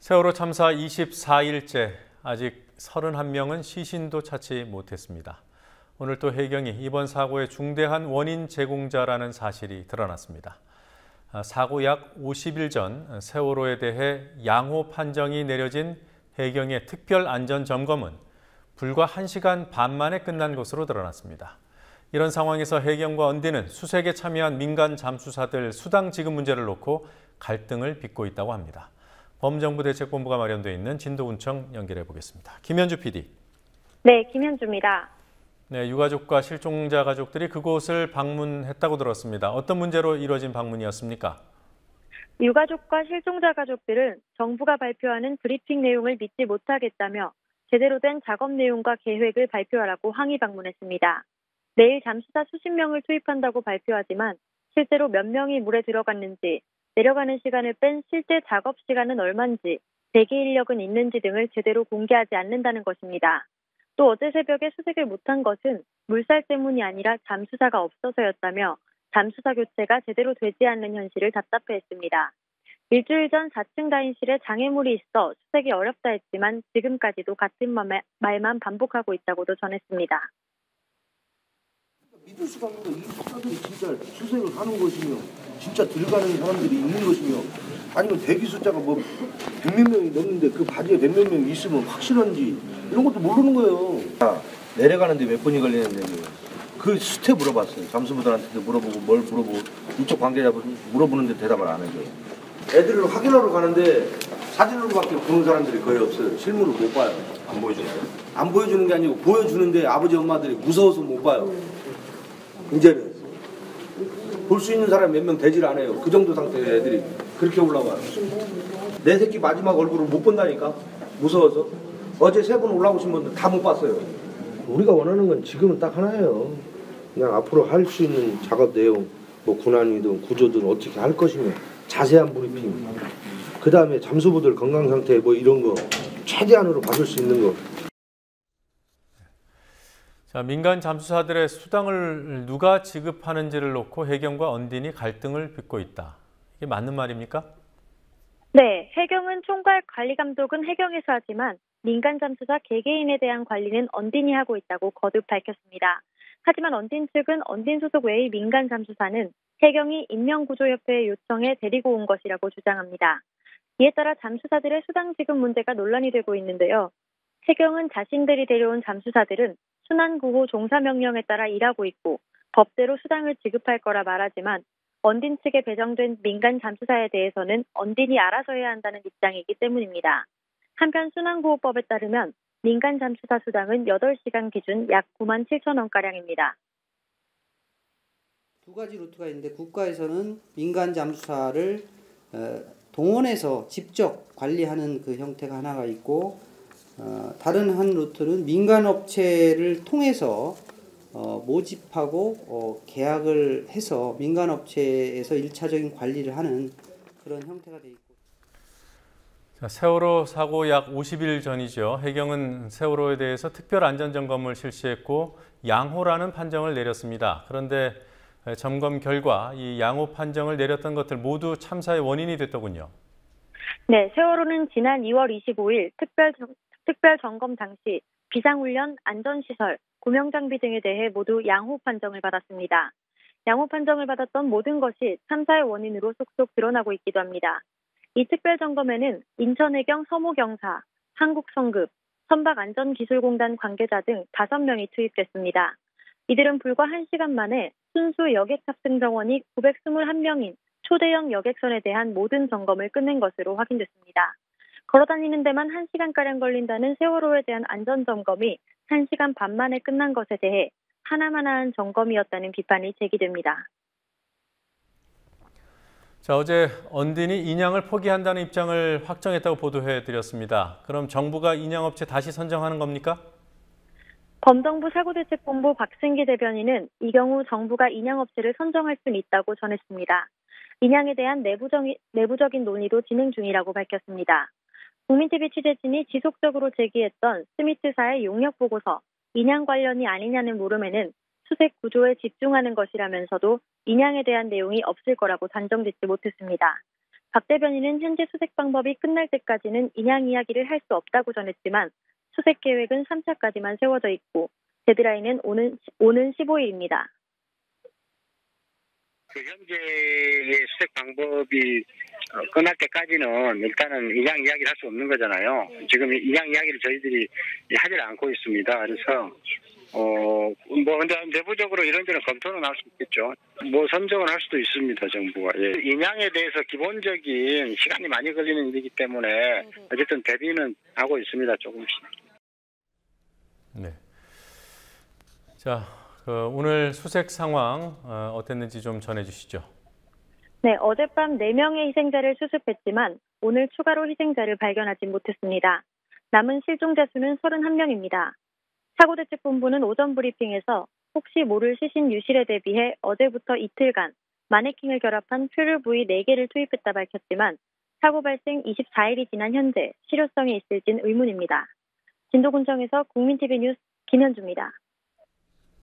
세월호 참사 24일째 아직 31명은 시신도 찾지 못했습니다. 오늘 또 해경이 이번 사고의 중대한 원인 제공자라는 사실이 드러났습니다. 사고 약 50일 전 세월호에 대해 양호 판정이 내려진 해경의 특별 안전 점검은 불과 1시간 반 만에 끝난 것으로 드러났습니다. 이런 상황에서 해경과 언디는 수색에 참여한 민간 잠수사들 수당 지급 문제를 놓고 갈등을 빚고 있다고 합니다. 범정부대책본부가 마련되어 있는 진도군청 연결해 보겠습니다. 김현주 PD. 네, 김현주입니다. 네, 유가족과 실종자 가족들이 그곳을 방문했다고 들었습니다. 어떤 문제로 이루어진 방문이었습니까? 유가족과 실종자 가족들은 정부가 발표하는 브리핑 내용을 믿지 못하겠다며 제대로 된 작업 내용과 계획을 발표하라고 항의 방문했습니다. 내일 잠수사 수십 명을 투입한다고 발표하지만 실제로 몇 명이 물에 들어갔는지, 내려가는 시간을 뺀 실제 작업 시간은 얼마인지, 대기 인력은 있는지 등을 제대로 공개하지 않는다는 것입니다. 또 어제 새벽에 수색을 못한 것은 물살 때문이 아니라 잠수사가 없어서였다며 잠수사 교체가 제대로 되지 않는 현실을 답답해했습니다. 일주일 전 4층 다인실에 장애물이 있어 수색이 어렵다 했지만 지금까지도 같은 말만 반복하고 있다고도 전했습니다. 믿을 수가 없는 거, 이 수사들이 진짜 수색을 하는 것이며 진짜 들어가는 사람들이 있는 것이며 아니면 대기 숫자가 뭐 100몇 명이 넘는데 그 바지에 100몇 명이 있으면 확실한지 이런 것도 모르는 거예요. 내려가는데 몇 분이 걸리는데 그 스텝 물어봤어요. 잠수부들한테도 물어보고 뭘 물어보고 이쪽 관계자분 물어보는데 대답을 안 해줘요. 애들을 확인하러 가는데 사진으로밖에 보는 사람들이 거의 없어요. 실물을 못 봐요. 안 보여주나요? 안 보여주는 게 아니고 보여주는데 아버지 엄마들이 무서워서 못 봐요. 이제는 볼 수 있는 사람이 몇 명 되질 않아요. 그 정도 상태의 애들이 그렇게 올라와요. 내 새끼 마지막 얼굴을 못 본다니까 무서워서. 어제 3분 올라오신 분들 다 못 봤어요. 우리가 원하는 건 지금은 딱 하나예요. 그냥 앞으로 할 수 있는 작업 내용, 뭐 군안이든 구조든 어떻게 할 것이며 자세한 브리핑, 그 다음에 잠수부들 건강 상태 뭐 이런 거 최대한으로 받을 수 있는 거. 자, 민간 잠수사들의 수당을 누가 지급하는지를 놓고 해경과 언딘이 갈등을 빚고 있다. 이게 맞는 말입니까? 네, 해경은 총괄 관리 감독은 해경에서 하지만 민간 잠수사 개개인에 대한 관리는 언딘이 하고 있다고 거듭 밝혔습니다. 하지만 언딘 측은 언딘 소속 외의 민간 잠수사는 해경이 인명구조협회의 요청에 데리고 온 것이라고 주장합니다. 이에 따라 잠수사들의 수당 지급 문제가 논란이 되고 있는데요. 해경은 자신들이 데려온 잠수사들은 순환구호 종사명령에 따라 일하고 있고 법대로 수당을 지급할 거라 말하지만 언딘 측에 배정된 민간 잠수사에 대해서는 언딘이 알아서 해야 한다는 입장이기 때문입니다. 한편 순환구호법에 따르면 민간 잠수사 수당은 8시간 기준 약 9만 7천 원가량입니다. 두 가지 루트가 있는데 국가에서는 민간 잠수사를 동원해서 직접 관리하는 그 형태가 하나가 있고 다른 한 루트는 민간 업체를 통해서 모집하고 계약을 해서 민간 업체에서 1차적인 관리를 하는 그런 형태가 되어 있고. 자, 세월호 사고 약 50일 전이죠. 해경은 세월호에 대해서 특별 안전 점검을 실시했고 양호라는 판정을 내렸습니다. 그런데 점검 결과 이 양호 판정을 내렸던 것들 모두 참사의 원인이 됐더군요. 네, 세월호는 지난 2월 25일 특별 점검 당시 비상훈련, 안전시설, 구명장비 등에 대해 모두 양호 판정을 받았습니다. 양호 판정을 받았던 모든 것이 참사의 원인으로 쏙쏙 드러나고 있기도 합니다. 이 특별점검에는 인천해경 서모경사, 한국성급, 선박안전기술공단 관계자 등 5명이 투입됐습니다. 이들은 불과 1시간 만에 순수 여객 탑승 정원이 921명인 초대형 여객선에 대한 모든 점검을 끝낸 것으로 확인됐습니다. 걸어다니는 데만 1시간가량 걸린다는 세월호에 대한 안전점검이 1시간 반 만에 끝난 것에 대해 하나마나한 점검이었다는 비판이 제기됩니다. 자, 어제 언딘이 인양을 포기한다는 입장을 확정했다고 보도해드렸습니다. 그럼 정부가 인양업체 다시 선정하는 겁니까? 범정부 사고대책본부 박승기 대변인은 이 경우 정부가 인양업체를 선정할 수는 있다고 전했습니다. 인양에 대한 내부적인 논의도 진행 중이라고 밝혔습니다. 국민TV 취재진이 지속적으로 제기했던 스미트사의 용역보고서, 인양 관련이 아니냐는 물음에는 수색 구조에 집중하는 것이라면서도 인양에 대한 내용이 없을 거라고 단정짓지 못했습니다. 박 대변인은 현재 수색 방법이 끝날 때까지는 인양 이야기를 할 수 없다고 전했지만 수색 계획은 3차까지만 세워져 있고 데드라인은 오는 15일입니다. 현재의 수색 방법이 끝날 때까지는 일단은 인양 이야기를 할 수 없는 거잖아요. 지금 인양 이야기를 저희들이 하질 않고 있습니다. 그래서 근데 내부적으로 이런저런 검토는 할 수 있겠죠. 선정을 할 수도 있습니다, 정부가. 예. 인양에 대해서 기본적인 시간이 많이 걸리는 일이기 때문에 어쨌든 대비는 하고 있습니다, 조금씩. 네. 자, 오늘 수색 상황 어땠는지 좀 전해주시죠. 네, 어젯밤 4명의 희생자를 수습했지만 오늘 추가로 희생자를 발견하지 못했습니다. 남은 실종자 수는 31명입니다. 사고대책본부는 오전 브리핑에서 혹시 모를 시신 유실에 대비해 어제부터 이틀간 마네킹을 결합한 표류 부위 4개를 투입했다 밝혔지만 사고 발생 24일이 지난 현재 실효성이 있을진 의문입니다. 진도군청에서 국민TV 뉴스 김현주입니다.